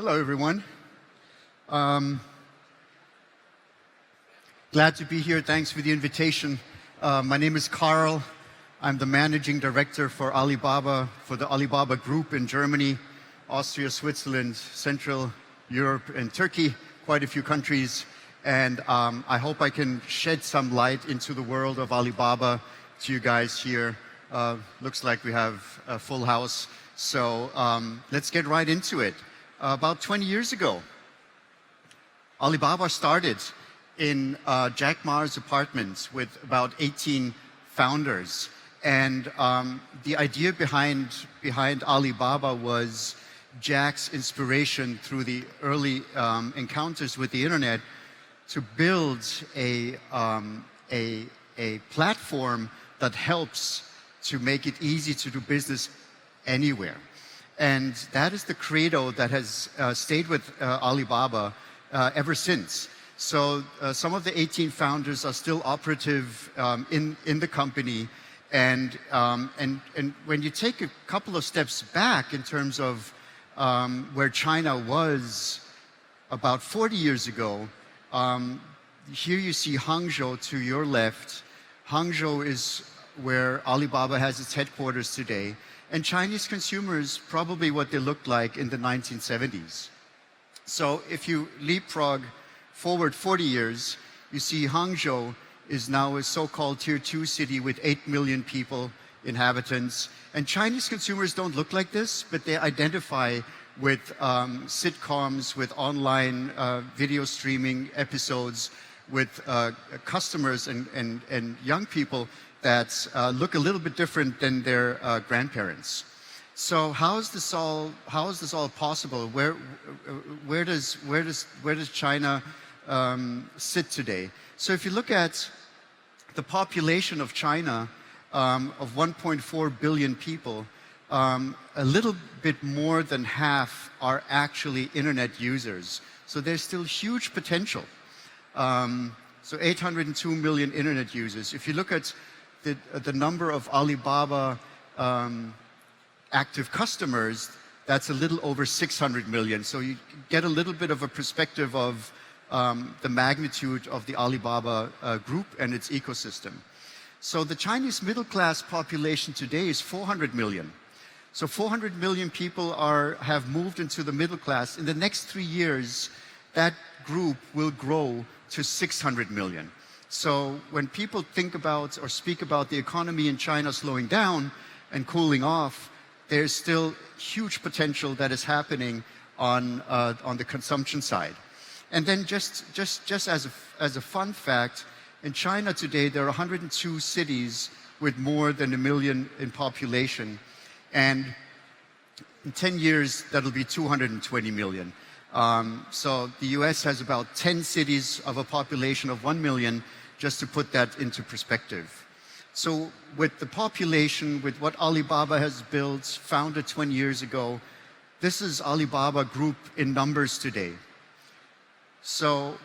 Hello, everyone. Glad to be here. Thanks for the invitation. My name is Karl. I'm the managing director for Alibaba, for the Alibaba Group in Germany, Austria, Switzerland, Central Europe, and Turkey, quite a few countries. And I hope I can shed some light into the world of Alibaba to you guys here. Looks like we have a full house. So let's get right into it. About 20 years ago, Alibaba started in Jack Ma's apartments with about 18 founders. And the idea behind Alibaba was Jack's inspiration through the early encounters with the internet to build a platform that helps to make it easy to do business anywhere. And that is the credo that has stayed with Alibaba ever since. So some of the 18 founders are still operative in the company. And when you take a couple of steps back in terms of where China was about 40 years ago, here you see Hangzhou to your left. Hangzhou is where Alibaba has its headquarters today. And Chinese consumers, probably what they looked like in the 1970s. So if you leapfrog forward 40 years, you see Hangzhou is now a so-called tier 2 city with 8 million people, inhabitants. And Chinese consumers don't look like this, but they identify with sitcoms, with online video streaming episodes, with customers and young people that look a little bit different than their grandparents. So how is this all possible? Where does China sit today? So if you look at the population of China of 1.4 billion people, a little bit more than half are actually internet users. So there's still huge potential. So 802 million internet users. If you look at the number of Alibaba active customers, that's a little over 600 million. So you get a little bit of a perspective of the magnitude of the Alibaba Group and its ecosystem. So the Chinese middle class population today is 400 million. So 400 million people have moved into the middle class. In the next 3 years, that group will grow to 600 million. So when people think about or speak about the economy in China slowing down and cooling off, there's still huge potential that is happening on the consumption side. And then just as a fun fact, in China today, there are 102 cities with more than 1 million in population. And in 10 years, that'll be 220 million. So the US has about 10 cities of a population of 1 million, just to put that into perspective. So with the population, with what Alibaba has built, founded 20 years ago, this is Alibaba Group in numbers today. So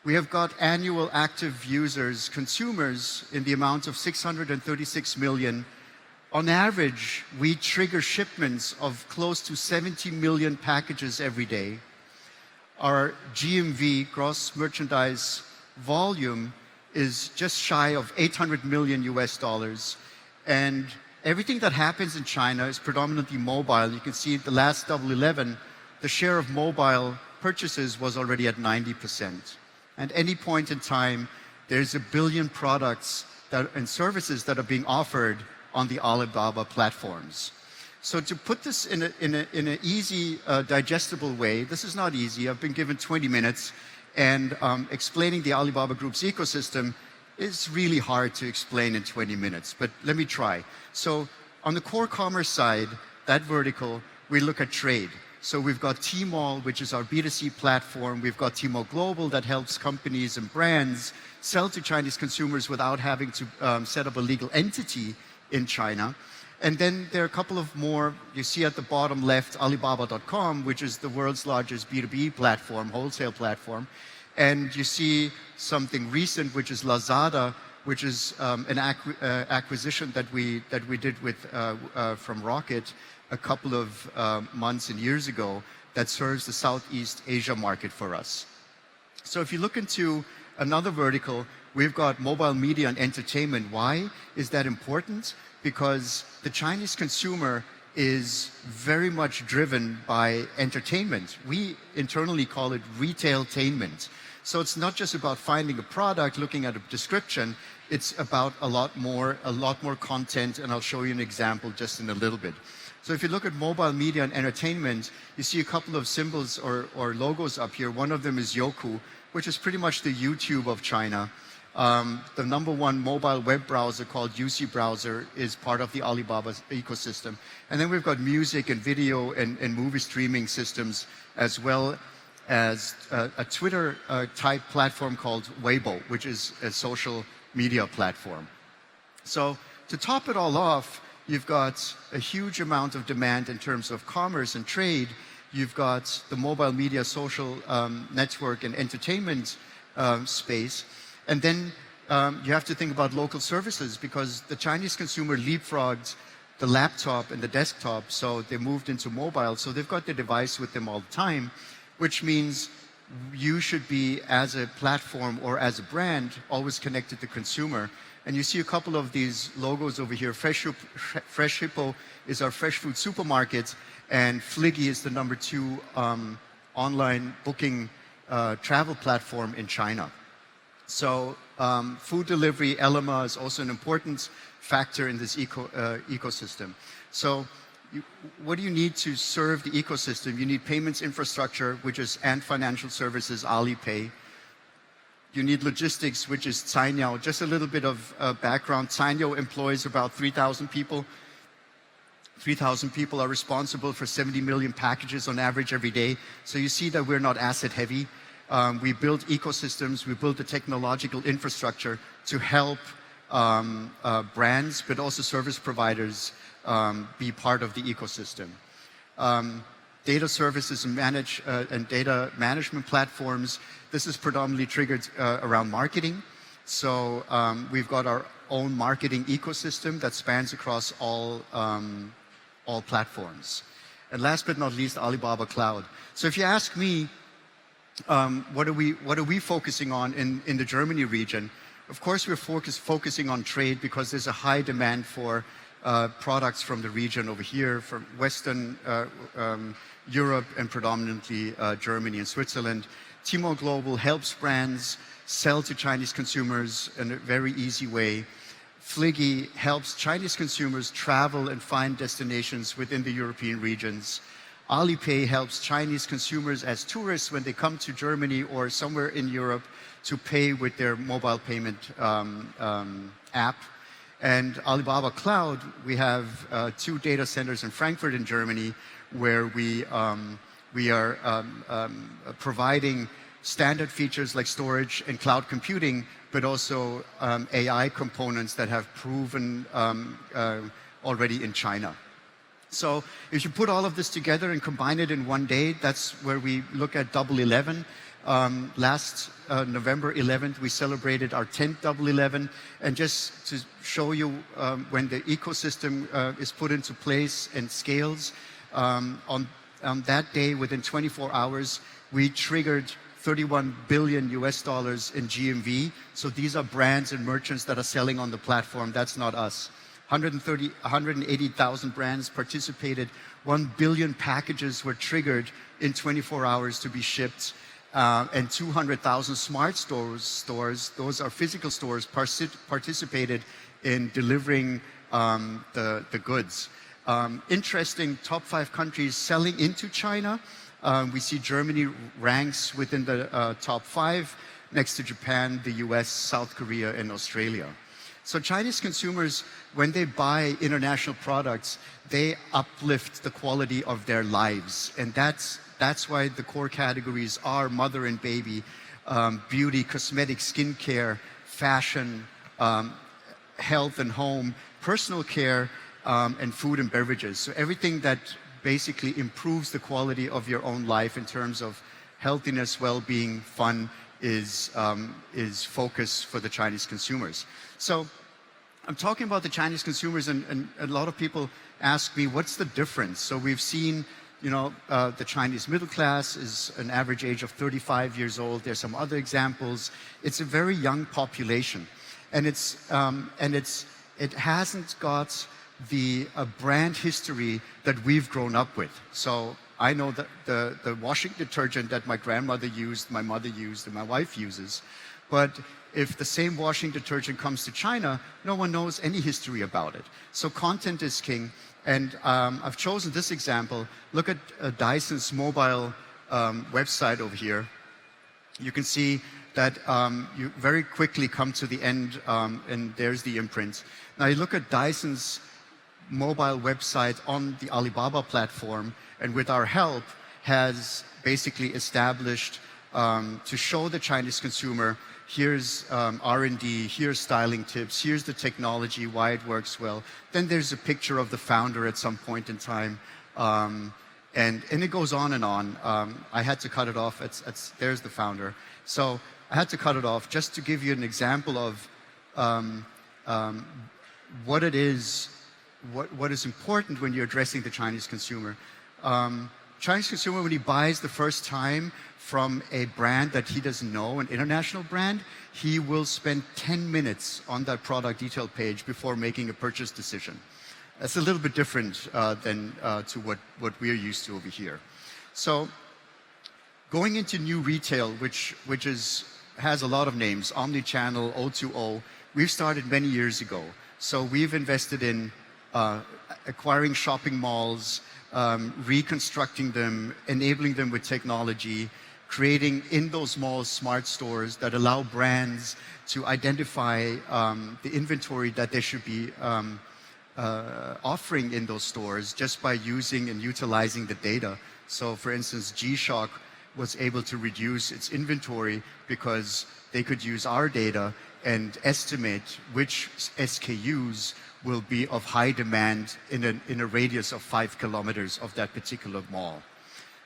we have got annual active users, consumers, in the amount of 636 million. On average, we trigger shipments of close to 70 million packages every day. Our GMV, gross merchandise volume, is just shy of 800 million US dollars. And everything that happens in China is predominantly mobile. You can see at the last Double 11, the share of mobile purchases was already at 90%. At any point in time, there's 1 billion products and services that are being offered on the Alibaba platforms. So to put this in an easy, digestible way, this is not easy. I've been given 20 minutes, and explaining the Alibaba Group's ecosystem is really hard to explain in 20 minutes, but let me try. So on the core commerce side, that vertical, we look at trade. So we've got Tmall, which is our B2C platform. We've got Tmall Global that helps companies and brands sell to Chinese consumers without having to set up a legal entity in China. And then there are a couple of more, you see at the bottom left, Alibaba.com, which is the world's largest B2B platform, wholesale platform. And you see something recent, which is Lazada, which is an acquisition that we did with from Rocket a couple of months and years ago, that serves the Southeast Asia market for us. So if you look into another vertical, we've got mobile media and entertainment. Why is that important? Because the Chinese consumer is very much driven by entertainment. We internally call it retailtainment. So it's not just about finding a product, looking at a description, it's about a lot more content, and I'll show you an example just in a little bit. So if you look at mobile media and entertainment, you see a couple of symbols or logos up here. One of them is Youku, which is pretty much the YouTube of China. The #1 mobile web browser called UC Browser is part of the Alibaba ecosystem. And then we've got music and video and movie streaming systems, as well as a Twitter type platform called Weibo, which is a social media platform. So to top it all off, you've got a huge amount of demand in terms of commerce and trade. You've got the mobile media, social network and entertainment space. And then you have to think about local services, because the Chinese consumer leapfrogged the laptop and the desktop, so they moved into mobile. So they've got the device with them all the time, which means you should be, as a platform or as a brand, always connected to the consumer. And you see a couple of these logos over here. Fresh Hippo is our fresh food supermarket, and Fliggy is the #2 online booking travel platform in China. So food delivery, Ele.me, is also an important factor in this ecosystem. So what do you need to serve the ecosystem? You need payments infrastructure, and financial services, Alipay. You need logistics, which is Cainiao. Just a little bit of background. Cainiao employs about 3,000 people. 3,000 people are responsible for 70 million packages on average every day. So you see that we're not asset heavy. We build ecosystems, we build the technological infrastructure to help brands, but also service providers be part of the ecosystem. Data services and data management platforms. This is predominantly triggered around marketing. So we've got our own marketing ecosystem that spans across all platforms. And last but not least, Alibaba Cloud. So if you ask me, what are we focusing on in the Germany region? Of course, we're focusing on trade, because there's a high demand for products from the region over here, from Western Europe and predominantly Germany and Switzerland. Tmall Global helps brands sell to Chinese consumers in a very easy way. Fliggy helps Chinese consumers travel and find destinations within the European regions. Alipay helps Chinese consumers as tourists when they come to Germany or somewhere in Europe to pay with their mobile payment app. And Alibaba Cloud, we have 2 data centers in Frankfurt in Germany, where we are providing standard features like storage and cloud computing, but also AI components that have proven already in China. So if you put all of this together and combine it in one day, that's where we look at Double 11. Last November 11th, we celebrated our 10th Double 11. And just to show you when the ecosystem is put into place and scales, on that day, within 24 hours, we triggered $31 billion in GMV. So these are brands and merchants that are selling on the platform. That's not us. 180,000 brands participated. 1 billion packages were triggered in 24 hours to be shipped. And 200,000 smart stores, those are physical stores, participated in delivering the goods. Interesting, top 5 countries selling into China. We see Germany ranks within the top 5, next to Japan, the US, South Korea, and Australia. So Chinese consumers, when they buy international products, they uplift the quality of their lives. And that's why the core categories are mother and baby, beauty, cosmetic, skincare, fashion, health and home, personal care, and food and beverages. So everything that basically improves the quality of your own life in terms of healthiness, well-being, fun is focus for the Chinese consumers. So I'm talking about the Chinese consumers, and a lot of people ask me, what's the difference? So we've seen The Chinese middle class is an average age of 35 years old. There's some other examples. It's a very young population, and it hasn't got the brand history that we've grown up with. So I know that the washing detergent that my grandmother used, my mother used, and my wife uses, but if the same washing detergent comes to China, no one knows any history about it. So content is king. And I've chosen this example. Look at Dyson's mobile website over here. You can see that you very quickly come to the end, and there's the imprint. Now you look at Dyson's mobile website on the Alibaba platform, and with our help, has basically established to show the Chinese consumer, here's R&D, here's styling tips, here's the technology, why it works well. Then there's a picture of the founder at some point in time. And it goes on and on. I had to cut it off. There's the founder. So I had to cut it off just to give you an example of what it is, what is important when you're addressing the Chinese consumer. Chinese consumer, when he buys the first time from a brand that he doesn't know, an international brand, he will spend 10 minutes on that product detail page before making a purchase decision. That's a little bit different than to what we're used to over here. So going into new retail, which has a lot of names, omnichannel, O2O, we've started many years ago. So we've invested in acquiring shopping malls, reconstructing them, enabling them with technology, creating in those malls smart stores that allow brands to identify the inventory that they should be offering in those stores just by using and utilizing the data. So for instance, G-Shock was able to reduce its inventory because they could use our data and estimate which SKUs will be of high demand in a radius of 5 kilometers of that particular mall.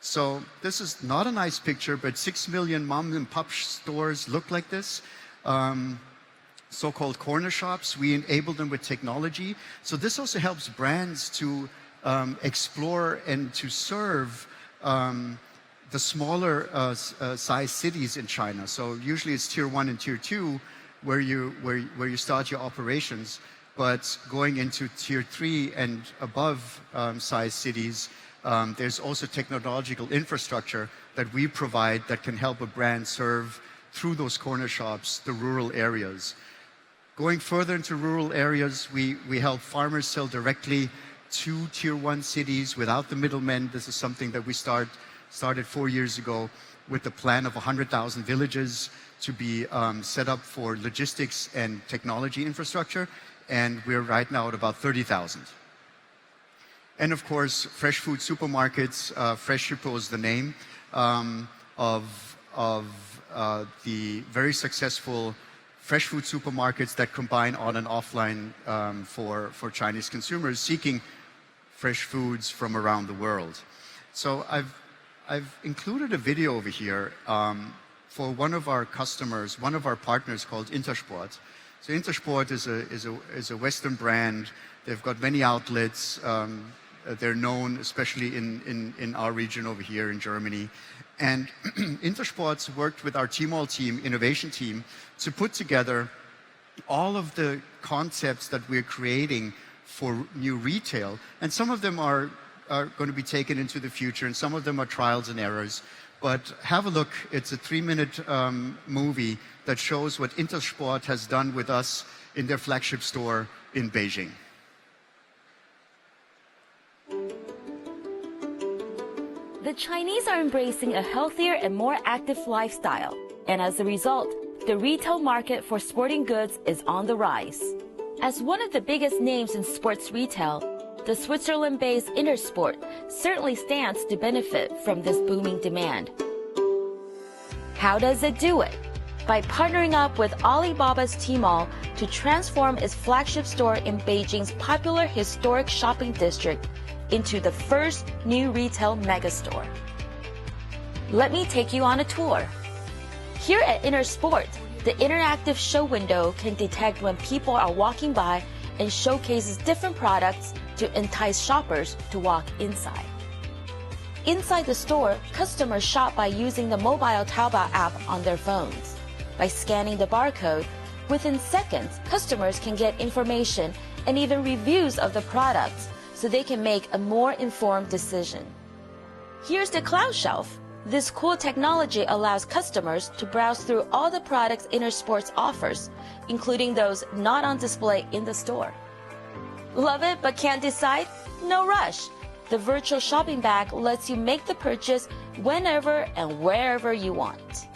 So this is not a nice picture, but 6 million mom and pop stores look like this. So-called corner shops, we enable them with technology. So this also helps brands to explore and to serve the smaller size cities in China. So usually it's tier 1 and tier 2 where you start your operations. But going into tier 3 and above size cities, there's also technological infrastructure that we provide that can help a brand serve through those corner shops the rural areas. Going further into rural areas, we help farmers sell directly to tier 1 cities without the middlemen. This is something that we started 4 years ago with the plan of 100,000 villages to be set up for logistics and technology infrastructure. And we're right now at about 30,000. And of course, fresh food supermarkets. Fresh Shippo is the name of the very successful fresh food supermarkets that combine on and offline for Chinese consumers seeking fresh foods from around the world. So I've included a video over here for one of our customers, one of our partners called Intersport. So Intersport is a Western brand. They've got many outlets. They're known, especially in our region over here in Germany. And Intersport's worked with our Tmall team, innovation team, to put together all of the concepts that we're creating for new retail. And some of them are going to be taken into the future, and some of them are trials and errors. But have a look. It's a 3-minute movie that shows what Intersport has done with us in their flagship store in Beijing. The Chinese are embracing a healthier and more active lifestyle, and as a result, the retail market for sporting goods is on the rise. As one of the biggest names in sports retail, the Switzerland-based Intersport certainly stands to benefit from this booming demand. How does it do it? By partnering up with Alibaba's Tmall to transform its flagship store in Beijing's popular historic shopping district into the first new retail megastore. Let me take you on a tour. Here at Intersport, the interactive show window can detect when people are walking by and showcases different products to entice shoppers to walk inside. Inside the store, customers shop by using the mobile Taobao app on their phones. By scanning the barcode, within seconds, customers can get information and even reviews of the products so they can make a more informed decision. Here's the cloud shelf. This cool technology allows customers to browse through all the products Intersport offers, including those not on display in the store. Love it but can't decide? No rush. The virtual shopping bag lets you make the purchase whenever and wherever you want.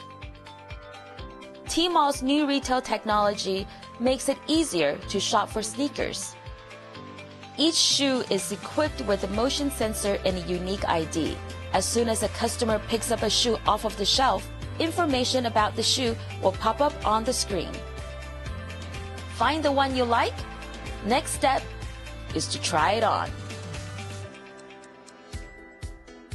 Tmall's new retail technology makes it easier to shop for sneakers. Each shoe is equipped with a motion sensor and a unique ID. As soon as a customer picks up a shoe off of the shelf, information about the shoe will pop up on the screen. Find the one you like? Next step is to try it on.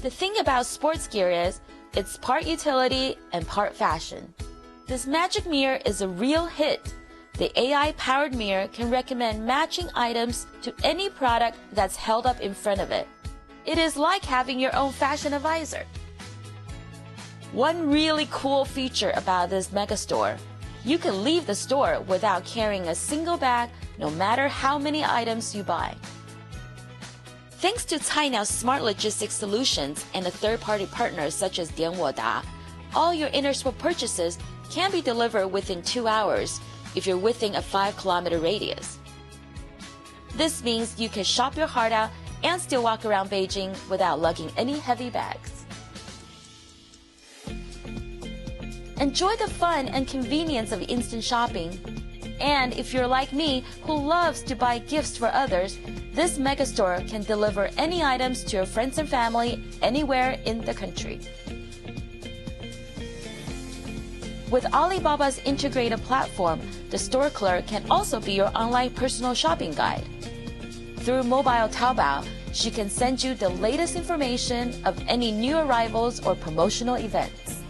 The thing about sports gear is, it's part utility and part fashion. This magic mirror is a real hit. The AI-powered mirror can recommend matching items to any product that's held up in front of it. It is like having your own fashion advisor. One really cool feature about this megastore, you can leave the store without carrying a single bag, no matter how many items you buy. Thanks to Cainiao's smart logistics solutions and the third-party partners such as Dianwoda, all your Intersport purchases can be delivered within 2 hours if you're within a 5-kilometer radius. This means you can shop your heart out and still walk around Beijing without lugging any heavy bags. Enjoy the fun and convenience of instant shopping. And if you're like me, who loves to buy gifts for others, this megastore can deliver any items to your friends and family anywhere in the country. With Alibaba's integrated platform, the store clerk can also be your online personal shopping guide. Through mobile Taobao, she can send you the latest information of any new arrivals or promotional events.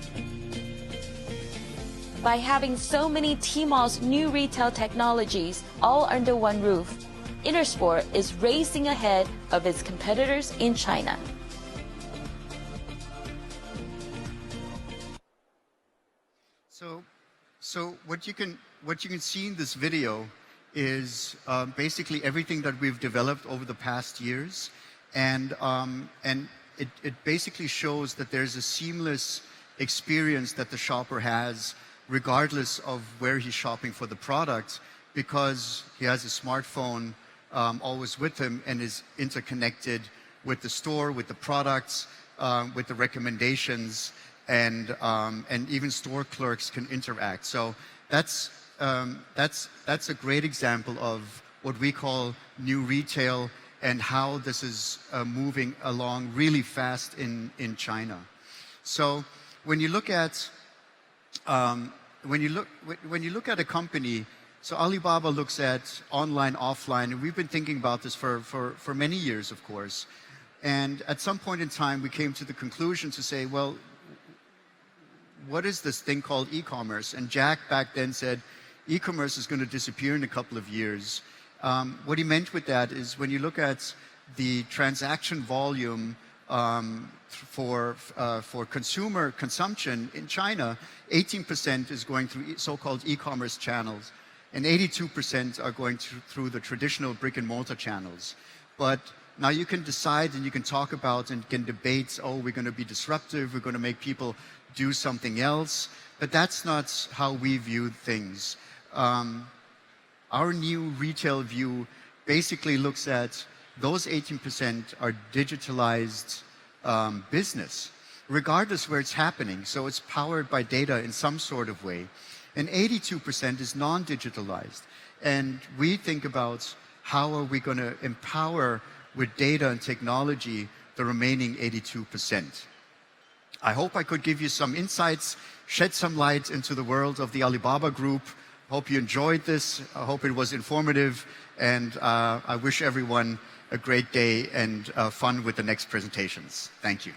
By having so many Tmall's new retail technologies all under one roof, Intersport is racing ahead of its competitors in China. So what you can see in this video is basically everything that we've developed over the past years, and it basically shows that there's a seamless experience that the shopper has regardless of where he's shopping for the product, because he has a smartphone always with him and is interconnected with the store, with the products, with the recommendations, and even store clerks can interact. So that's a great example of what we call new retail and how this is moving along really fast in China. So when you look at a company, so Alibaba looks at online, offline, and we've been thinking about this for many years, of course. And at some point in time, we came to the conclusion to say, well, what is this thing called e-commerce? And Jack back then said, e-commerce is going to disappear in a couple of years. What he meant with that is when you look at the transaction volume for consumer consumption in China, 18% is going through so-called e-commerce channels, and 82% are going through the traditional brick-and-mortar channels. But now you can decide and you can talk about and can debate, oh, we're going to be disruptive, we're going to make people do something else. But that's not how we view things. Our new retail view basically looks at those 18% are digitalized business, regardless where it's happening. So it's powered by data in some sort of way. And 82% is non-digitalized. And we think about how are we going to empower with data and technology the remaining 82%. I hope I could give you some insights, shed some light into the world of the Alibaba Group. Hope you enjoyed this. I hope it was informative. And I wish everyone a great day and fun with the next presentations. Thank you.